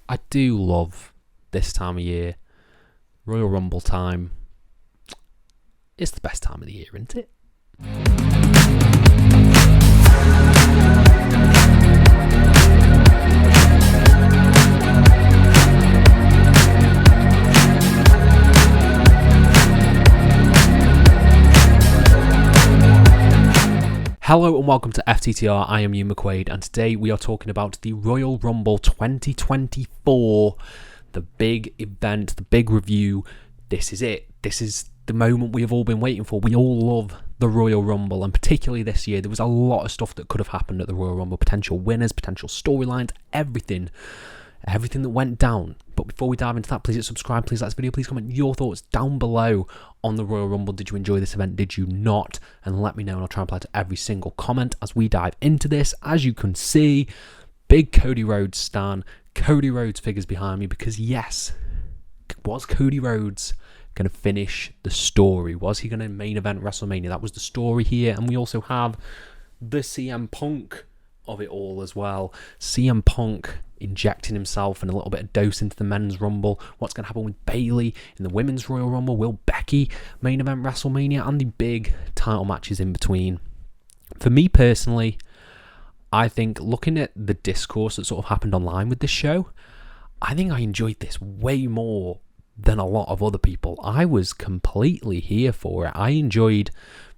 I do love this time of year. Royal Rumble time. It's the best time of the year, isn't it? Hello and welcome to FTTR, I am Hugh McQuaid, and today we are talking about the Royal Rumble 2024, the big event, the big review. This is it. This is the moment we have all been waiting for. We all love the Royal Rumble, and particularly this year, there was a lot of stuff that could have happened at the Royal Rumble, potential winners, potential storylines, everything that went down. But before we dive into that, please hit subscribe, please like this video, please comment your thoughts down below on the Royal Rumble. Did you enjoy this event? Did you not? And let me know, and I'll try and reply to every single comment as we dive into this. As you can see, big Cody Rhodes stan, Cody Rhodes figures behind me, because yes, was Cody Rhodes going to finish the story? Was he going to main event WrestleMania? That was the story here. And we also have the CM Punk of it all as well. CM Punk injecting himself and a little bit of dose into the men's rumble. What's going to happen with Bayley in the women's Royal Rumble? Will Becky main event WrestleMania? And the big title matches in between. For me personally, I think looking at the discourse that sort of happened online with this show, I think I enjoyed this way more than a lot of other people. I was completely here for it. I enjoyed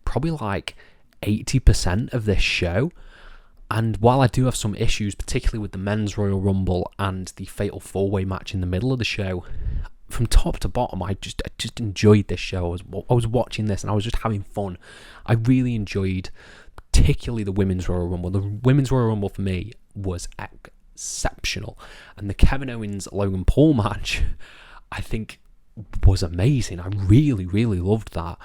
probably like 80% of this show. And while I do have some issues, particularly with the men's Royal Rumble and the Fatal 4-Way match in the middle of the show, from top to bottom, I just enjoyed this show. I was watching this and I was just having fun. I really enjoyed particularly the women's Royal Rumble. The women's Royal Rumble for me was exceptional. And the Kevin Owens-Logan Paul match, I think, was amazing. I really, really loved that.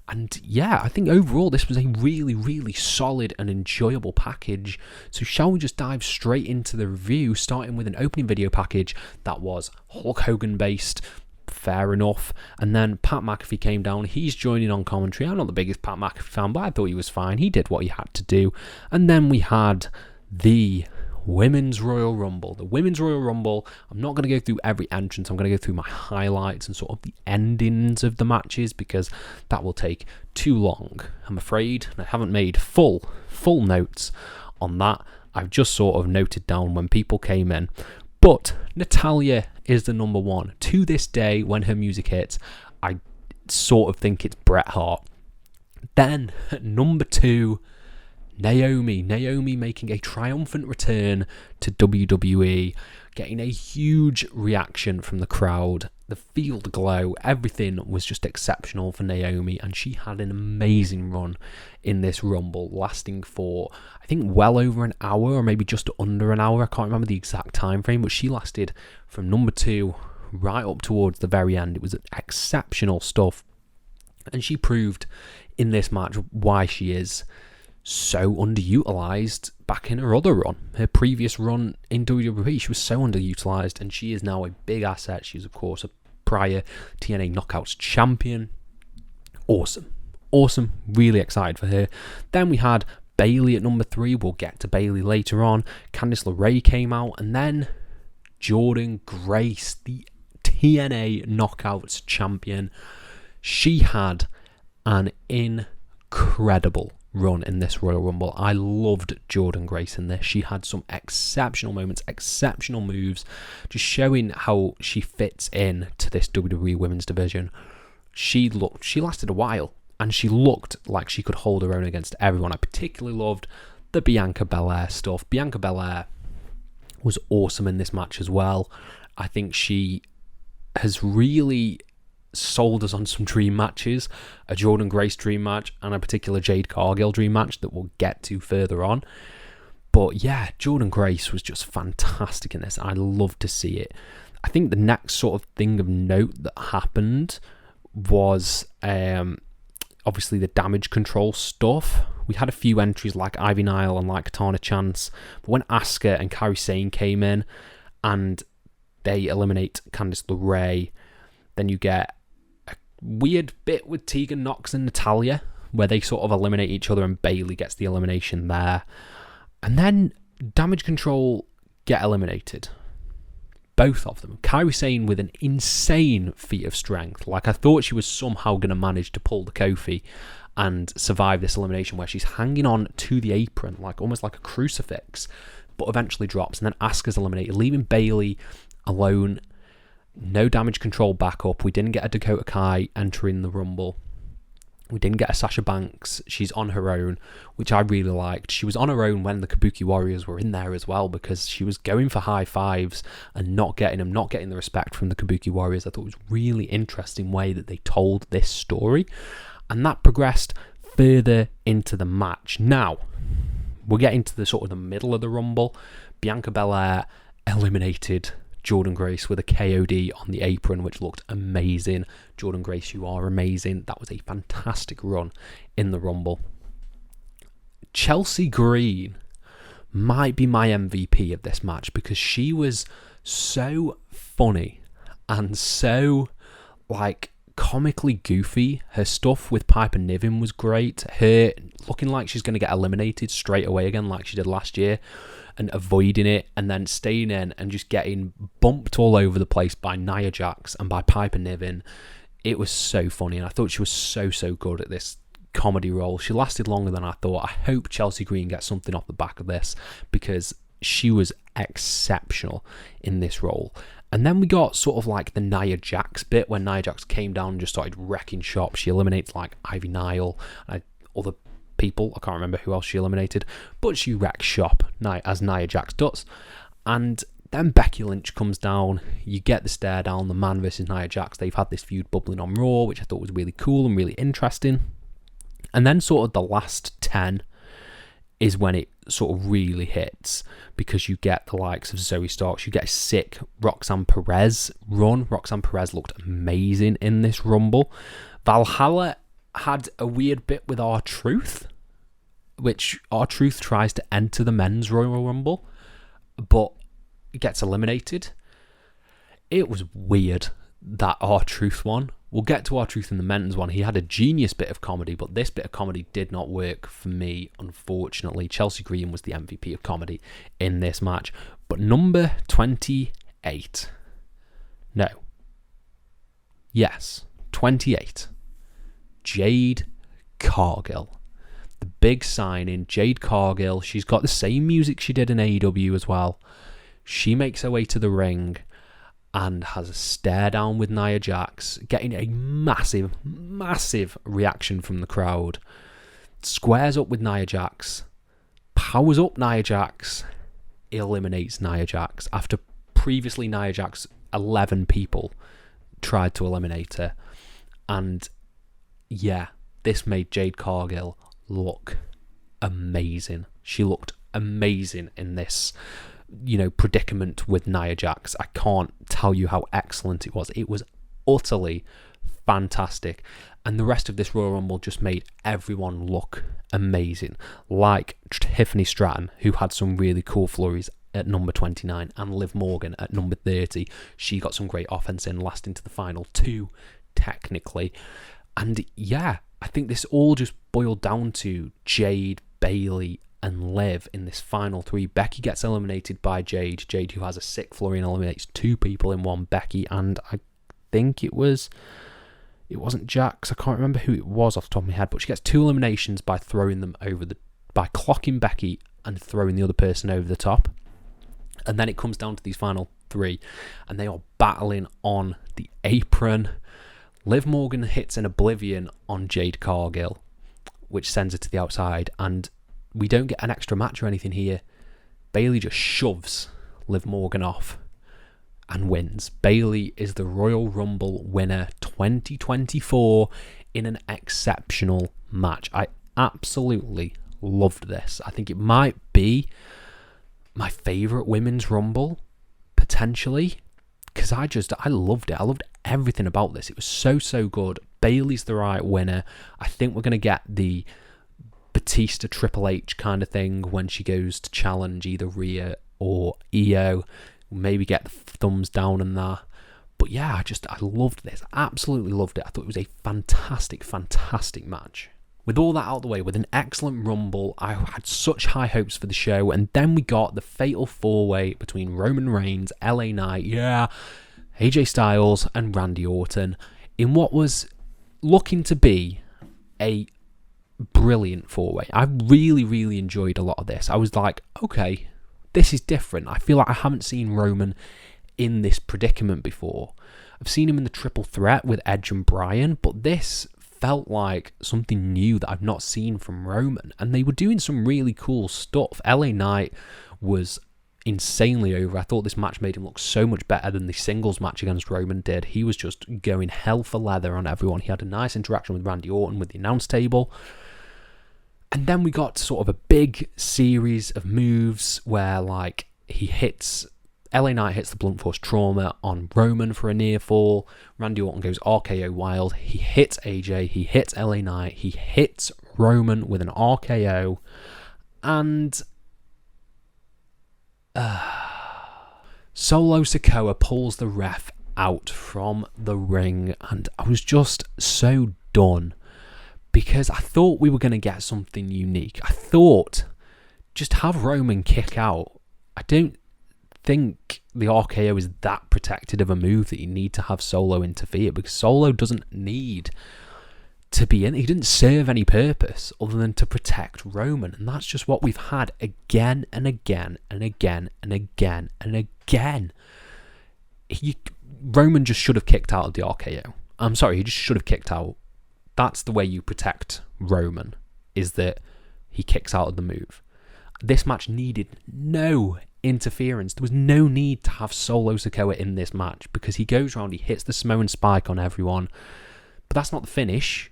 And yeah, I think overall this was a really, really solid and enjoyable package. So shall we just dive straight into the review, starting with an opening video package that was Hulk Hogan based, fair enough. And then Pat McAfee came down, he's joining on commentary. I'm not the biggest Pat McAfee fan, but I thought he was fine. He did what he had to do. And then we had the Women's Royal Rumble. The Women's Royal Rumble, I'm not going to go through every entrance. I'm going to go through my highlights and sort of the endings of the matches, because that will take too long, I'm afraid. I haven't made full notes on that. I've just sort of noted down when people came in. But Natalya is the number one. To this day, when her music hits, I sort of think it's Bret Hart. Then, at number two, Naomi making a triumphant return to WWE, getting a huge reaction from the crowd, the field glow, everything was just exceptional for Naomi, and she had an amazing run in this Rumble, lasting for, I think, well over an hour, or maybe just under an hour. I can't remember the exact time frame, but she lasted from number two right up towards the very end. It was exceptional stuff, and she proved in this match why she is so underutilized back in her other run. Her previous run in WWE, she was so underutilized, and she is now a big asset. She's, of course, a prior TNA Knockouts champion. Awesome. Really excited for her. Then we had Bayley at number three. We'll get to Bayley later on. Candice LeRae came out, and then Jordynne Grace, the TNA Knockouts champion. She had an incredible run in this Royal Rumble. I loved Jordynne Grace in this. She had some exceptional moments, exceptional moves, just showing how she fits in to this WWE women's division. She lasted a while, and she looked like she could hold her own against everyone. I particularly loved the Bianca Belair stuff. Bianca Belair was awesome in this match as well. I think she has really sold us on some dream matches, a Jordynne Grace dream match and a particular Jade Cargill dream match that we'll get to further on. But yeah, Jordynne Grace was just fantastic in this. I loved to see it. I think the next sort of thing of note that happened was obviously the damage control stuff. We had a few entries like Ivy Nile and like Katana Chance, but when Asuka and Kairi Sane came in and they eliminate Candice LeRae, then you get weird bit with Tegan Nox and Natalya where they sort of eliminate each other and Bayley gets the elimination there. And then Damage Control get eliminated. both of them. Kairi Sane with an insane feat of strength. Like, I thought she was somehow going to manage to pull the Kofi and survive this elimination where she's hanging on to the apron, like almost like a crucifix, but eventually drops. And then Asuka's eliminated, leaving Bayley alone. No damage control backup. We didn't get a Dakota Kai entering the Rumble. We didn't get a Sasha Banks. She's on her own, which I really liked. She was on her own when the Kabuki Warriors were in there as well, because she was going for high fives and not getting them, not getting the respect from the Kabuki Warriors. I thought it was a really interesting way that they told this story. And that progressed further into the match. Now, we're getting to the sort of the middle of the Rumble. Bianca Belair eliminated Jordynne Grace with a KOD on the apron, which looked amazing. Jordynne Grace, you are amazing. That was a fantastic run in the Rumble. Chelsea Green might be my MVP of this match, because she was so funny and so, like, comically goofy. Her stuff with Piper Niven was great. Her looking like she's going to get eliminated straight away again, like she did last year, and avoiding it, and then staying in and just getting bumped all over the place by Nia Jax and by Piper Niven. It was so funny, and I thought she was so good at this comedy role. She lasted longer than I thought. I hope Chelsea Green gets something off the back of this, because she was exceptional in this role. And then we got sort of like the Nia Jax bit, when Nia Jax came down and just started wrecking shop. She eliminates like Ivy Nile and other people. I can't remember who else she eliminated, but she wrecks shop, as Nia Jax does. And then Becky Lynch comes down. You get the stare down, the man versus Nia Jax. They've had this feud bubbling on Raw, which I thought was really cool and really interesting. And then sort of the last 10 is when it sort of really hits, because you get the likes of Zoe Starks. You get a sick Roxanne Perez run. Roxanne Perez looked amazing in this Rumble. Valhalla had a weird bit with R-Truth, which R-Truth tries to enter the men's Royal Rumble, but gets eliminated. It was weird, that R-Truth one. We'll get to R-Truth in the men's one. He had a genius bit of comedy, but this bit of comedy did not work for me, unfortunately. Chelsea Green was the MVP of comedy in this match. But number 28. No. Yes, 28. Jade Cargill. The big signing, Jade Cargill. She's got the same music she did in AEW as well. She makes her way to the ring and has a stare down with Nia Jax, getting a massive reaction from the crowd. Squares up with Nia Jax, powers up Nia Jax, eliminates Nia Jax after previously Nia Jax 11 people tried to eliminate her. And yeah, this made Jade Cargill look amazing. She looked amazing in this, predicament with Nia Jax. I can't tell you how excellent it was. It was utterly fantastic. And the rest of this Royal Rumble just made everyone look amazing. Like Tiffany Stratton, who had some really cool flurries at number 29, and Liv Morgan at number 30. She got some great offense in, lasting to the final 2, technically. And yeah, I think this all just boiled down to Jade, Bayley, and Liv in this final 3. Becky gets eliminated by Jade, who has a sick flurry and eliminates 2 people in one. Becky, and I think it wasn't Jax. I can't remember who it was off the top of my head, but she gets 2 eliminations by by clocking Becky and throwing the other person over the top. And then it comes down to these final 3, and they are battling on the apron. Liv Morgan hits an Oblivion on Jade Cargill, which sends her to the outside, and we don't get an extra match or anything here. Bayley just shoves Liv Morgan off and wins. Bayley is the Royal Rumble winner 2024 in an exceptional match. I absolutely loved this. I think it might be my favourite women's Rumble, potentially, because I loved it. I loved everything about this. It was so good. Bayley's the right winner. I think we're going to get the Batista Triple H kind of thing when she goes to challenge either Rhea or Io. Maybe get the thumbs down on that. But yeah, I loved this. Absolutely loved it. I thought it was a fantastic match. With all that out of the way, with an excellent Rumble, I had such high hopes for the show, and then we got the fatal four-way between Roman Reigns, LA Knight, AJ Styles, and Randy Orton, in what was looking to be a brilliant four-way. I really, really enjoyed a lot of this. I was like, okay, this is different. I feel like I haven't seen Roman in this predicament before. I've seen him in the triple threat with Edge and Bryan, but this felt like something new that I've not seen from Roman, and they were doing some really cool stuff. LA Knight was insanely over. I thought this match made him look so much better than the singles match against Roman did. He was just going hell for leather on everyone. He had a nice interaction with Randy Orton with the announce table. And then we got sort of a big series of moves where, like, LA Knight hits the blunt force trauma on Roman for a near fall. Randy Orton goes RKO wild. He hits AJ. He hits LA Knight. He hits Roman with an RKO. And Solo Sikoa pulls the ref out from the ring. And I was just so done, because I thought we were going to get something unique. I thought, just have Roman kick out. I don't think the RKO is that protected of a move that you need to have Solo interfere, because Solo doesn't need to be in. He didn't serve any purpose other than to protect Roman, and that's just what we've had again and again and again and again and again. Roman just should have kicked out of the RKO. I'm sorry, he just should have kicked out. That's the way you protect Roman, is that he kicks out of the move. This match needed no interference. There was no need to have Solo Sikoa in this match, because he goes around, he hits the Samoan spike on everyone, but that's not the finish.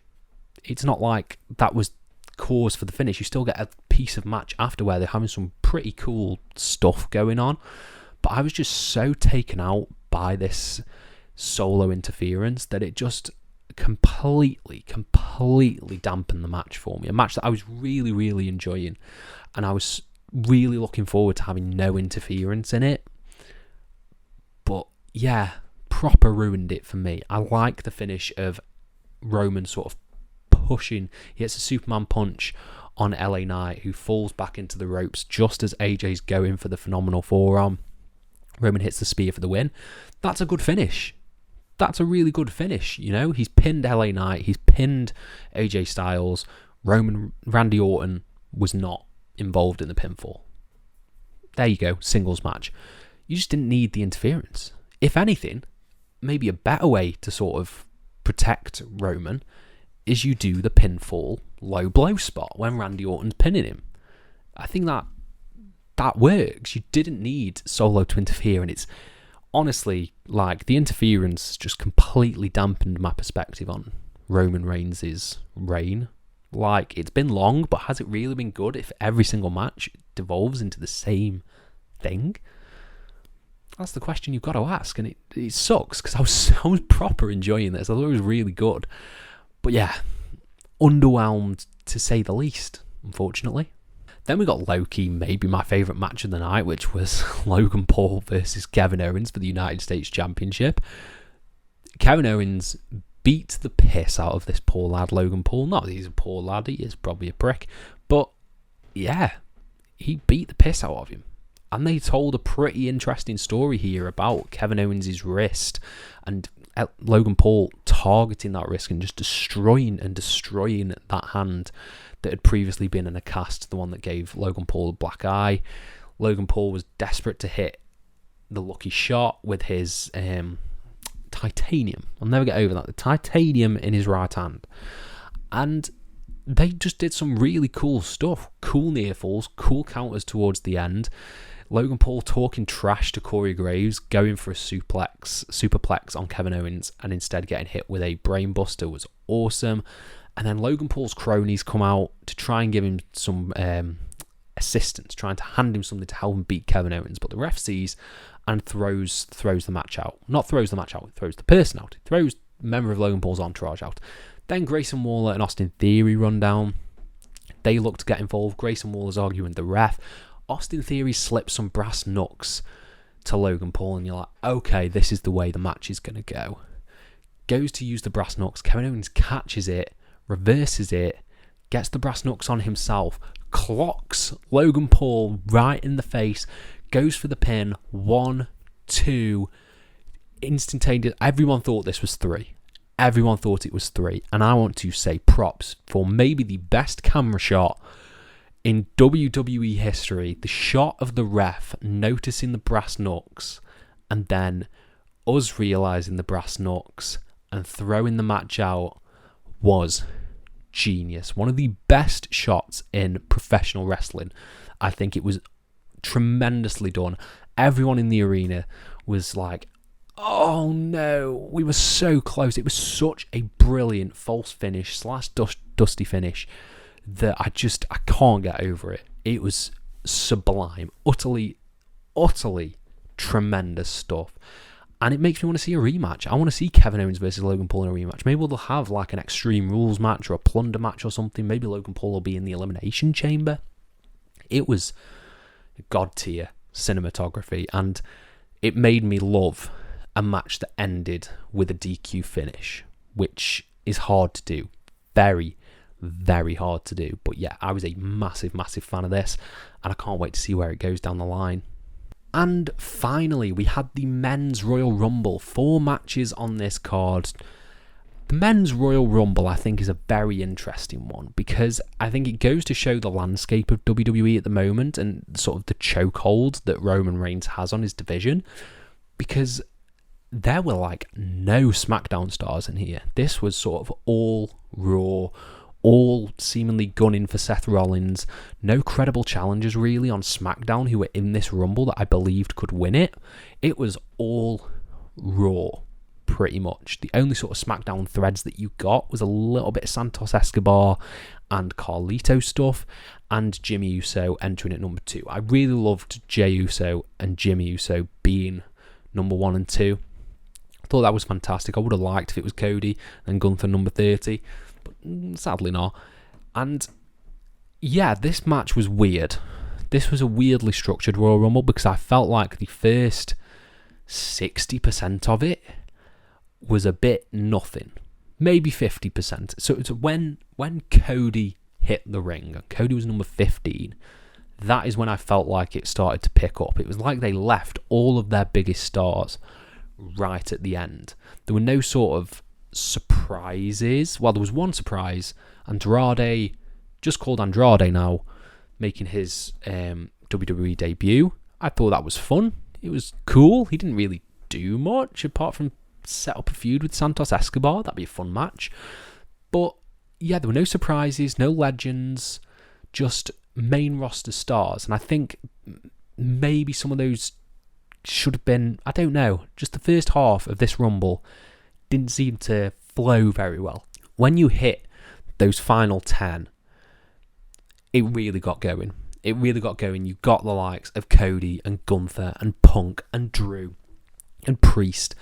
It's not like that was cause for the finish. You still get a piece of match after where they're having some pretty cool stuff going on, but I was just so taken out by this Solo interference that it just completely dampened the match for me. A match that I was really, really enjoying, and I was really looking forward to having no interference in it. But yeah, proper ruined it for me. I like the finish of Roman sort of pushing. He hits a Superman punch on LA Knight, who falls back into the ropes just as AJ's going for the phenomenal forearm. Roman hits the spear for the win. That's a good finish. That's a really good finish, you know. He's pinned LA Knight, he's pinned AJ Styles. Randy Orton was not involved in the pinfall. There you go, singles match. You just didn't need the interference. If anything, maybe a better way to sort of protect Roman is you do the pinfall low blow spot when Randy Orton's pinning him. I think that works. You didn't need Solo to interfere, and it's honestly, like, the interference just completely dampened my perspective on Roman Reigns' reign. Like, it's been long, but has it really been good if every single match devolves into the same thing? That's the question you've got to ask, and it sucks, because I was proper enjoying this. I thought it was really good. But yeah, underwhelmed to say the least, unfortunately. Then we got Loki, maybe my favourite match of the night, which was Logan Paul versus Kevin Owens for the United States Championship. Kevin Owens beat the piss out of this poor lad, Logan Paul. Not that he's a poor lad, he is probably a prick. But yeah, he beat the piss out of him. And they told a pretty interesting story here about Kevin Owens' wrist and Logan Paul targeting that wrist and just destroying that hand that had previously been in a cast, the one that gave Logan Paul a black eye. Logan Paul was desperate to hit the lucky shot with his titanium. I'll never get over that. The titanium in his right hand. And they just did some really cool stuff. Cool near falls, cool counters towards the end. Logan Paul talking trash to Corey Graves, going for a superplex on Kevin Owens, and instead getting hit with a brainbuster was awesome. And then Logan Paul's cronies come out to try and give him some assistance, trying to hand him something to help him beat Kevin Owens. But the ref sees and throws the match out. Not throws the match out, throws the person out. Throws a member of Logan Paul's entourage out. Then Grayson Waller and Austin Theory run down. They look to get involved. Grayson Waller's arguing with the ref. Austin Theory slips some brass knucks to Logan Paul, and you're like, okay, this is the way the match is going to go. Goes to use the brass knucks. Kevin Owens catches it, reverses it, gets the brass knucks on himself, clocks Logan Paul right in the face, goes for the pin, 1, 2, instantaneous. Everyone thought this was 3. Everyone thought it was 3. And I want to say props for maybe the best camera shot in WWE history. The shot of the ref noticing the brass knucks and then us realising the brass knucks and throwing the match out was genius. One of the best shots in professional wrestling. I think it was tremendously done. Everyone in the arena was like, oh no, we were so close. It was such a brilliant false finish / dusty finish that I can't get over it. It was sublime. Utterly tremendous stuff. And it makes me want to see a rematch. I want to see Kevin Owens versus Logan Paul in a rematch. Maybe they'll have like an Extreme Rules match or a Plunder match or something. Maybe Logan Paul will be in the Elimination Chamber. It was god tier cinematography, and it made me love a match that ended with a DQ finish, which is hard to do. Very, very hard to do. But yeah, I was a massive fan of this, and I can't wait to see where it goes down the line. And finally, we had the Men's Royal Rumble. 4 matches on this card. The Men's Royal Rumble, I think, is a very interesting one because I think it goes to show the landscape of WWE at the moment and sort of the chokehold that Roman Reigns has on his division, because there were like no SmackDown stars in here. This was sort of all Raw, all seemingly gunning for Seth Rollins. No credible challengers really on SmackDown who were in this Rumble that I believed could win it. It was all Raw, pretty much. The only sort of SmackDown threads that you got was a little bit of Santos Escobar and Carlito stuff, and Jimmy Uso entering at number 2. I really loved Jey Uso and Jimmy Uso being number 1 and 2. I thought that was fantastic. I would have liked if it was Cody and Gunther number 30, but sadly not. And yeah, this match was weird. This was a weirdly structured Royal Rumble because I felt like the first 60% of it was a bit nothing. Maybe 50%. So it's when Cody hit the ring, Cody was number 15, that is when I felt like it started to pick up. It was like they left all of their biggest stars right at the end. There were no sort of surprises. Well, there was one surprise. Andrade, just called Andrade now, making his WWE debut. I thought that was fun. It was cool. He didn't really do much apart from set up a feud with Santos Escobar. That'd be a fun match. But yeah, there were no surprises, no legends, just main roster stars. And I think maybe some of those should have been, I don't know, just the first half of this Rumble didn't seem to flow very well. When you hit those final 10, it really got going. It really got going. You got the likes of Cody and Gunther and Punk and Drew and Priest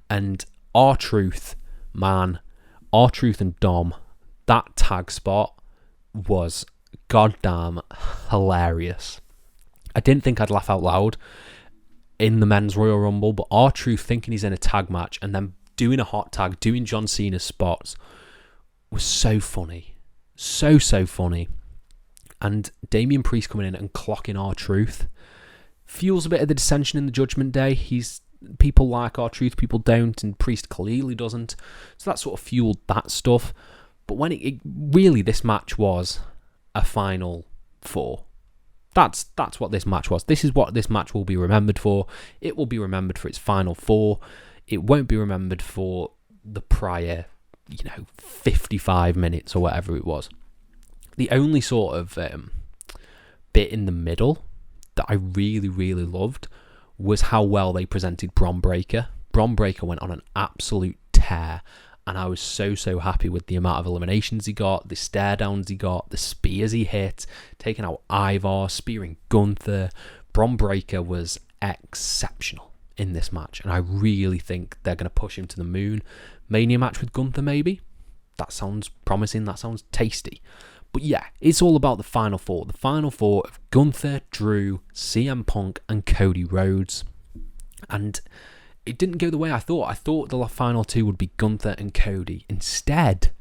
and R-Truth, man. R-Truth and Dom. That tag spot was goddamn hilarious. I didn't think I'd laugh out loud in the Men's Royal Rumble, but R-Truth thinking he's in a tag match and then doing a hot tag, doing John Cena spots was so funny. So funny. And Damian Priest coming in and clocking R-Truth fuels a bit of the dissension in the Judgment Day. People like R-Truth, people don't, and Priest clearly doesn't. So that sort of fueled that stuff. But when it really, this match was a Final 4. That's what this match was. This is what this match will be remembered for. It will be remembered for its Final 4. It won't be remembered for the prior, 55 minutes or whatever it was. The only sort of bit in the middle that I really, really loved was how well they presented Bron Breakker. Bron Breakker went on an absolute tear, and I was so happy with the amount of eliminations he got, the stare downs he got, the spears he hit, taking out Ivar, spearing Gunther. Bron Breakker was exceptional in this match, and I really think they're going to push him to the moon. Mania match with Gunther, maybe? That sounds promising, that sounds tasty. But yeah, it's all about the Final 4. The Final 4 of Gunther, Drew, CM Punk, and Cody Rhodes. And it didn't go the way I thought. I thought the final 2 would be Gunther and Cody. Instead,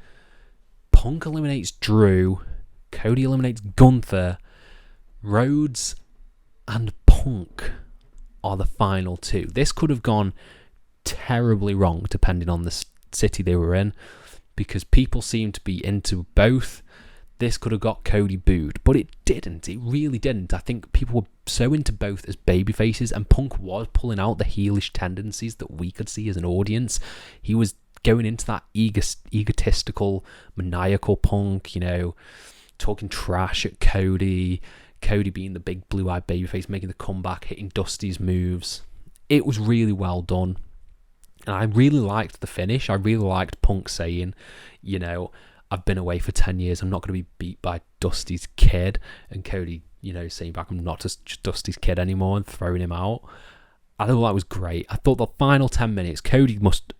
Punk eliminates Drew, Cody eliminates Gunther. Rhodes and Punk are the final two. This could have gone terribly wrong depending on the city they were in, because people seemed to be into both. This could have got Cody booed, but it didn't. It really didn't. I think people were so into both as babyfaces, and Punk was pulling out the heelish tendencies that we could see as an audience. He was going into that egotistical, maniacal Punk, talking trash at Cody being the big blue-eyed babyface, making the comeback, hitting Dusty's moves. It was really well done. And I really liked the finish. I really liked Punk saying, I've been away for 10 years. I'm not going to be beat by Dusty's kid. And Cody, saying back, I'm not just Dusty's kid anymore, and throwing him out. I thought that was great. I thought the final 10 minutes,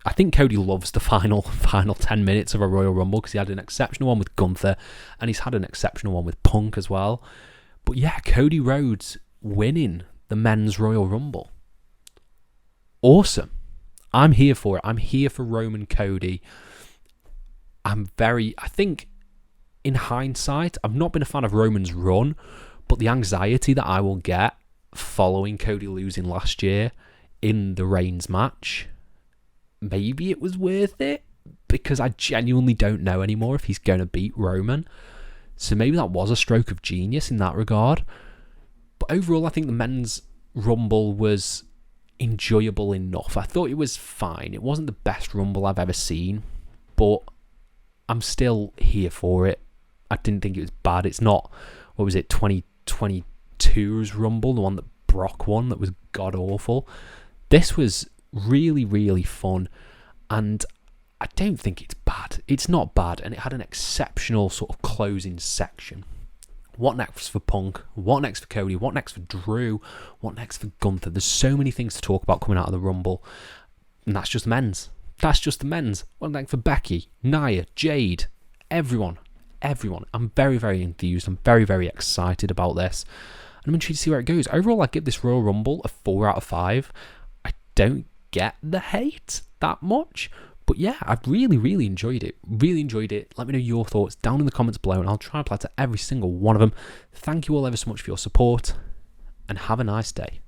I think Cody loves the final 10 minutes of a Royal Rumble, because he had an exceptional one with Gunther, and he's had an exceptional one with Punk as well. But yeah, Cody Rhodes winning the men's Royal Rumble. Awesome. I'm here for it. I'm here for Roman Cody. I think in hindsight, I've not been a fan of Roman's run, but the anxiety that I will get following Cody losing last year in the Reigns match, maybe it was worth it, because I genuinely don't know anymore if he's going to beat Roman. So maybe that was a stroke of genius in that regard. But overall, I think the men's Rumble was enjoyable enough. I thought it was fine. It wasn't the best Rumble I've ever seen, but I'm still here for it. I didn't think it was bad. It's not, 2022's Rumble, the one that Brock won, that was god-awful. This was really, really fun, and I don't think it's bad. It's not bad, and it had an exceptional sort of closing section. What next for Punk? What next for Cody? What next for Drew? What next for Gunther? There's so many things to talk about coming out of the Rumble, and that's just the men's. What next for Becky, Nia, Jade, everyone. I'm very, very enthused. I'm very, very excited about this, and I'm intrigued to see where it goes. Overall, I give this Royal Rumble a 4 out of 5. I don't get the hate that much, but yeah, I've really, really enjoyed it. Let me know your thoughts down in the comments below, and I'll try and reply to every single one of them. Thank you all ever so much for your support, and have a nice day.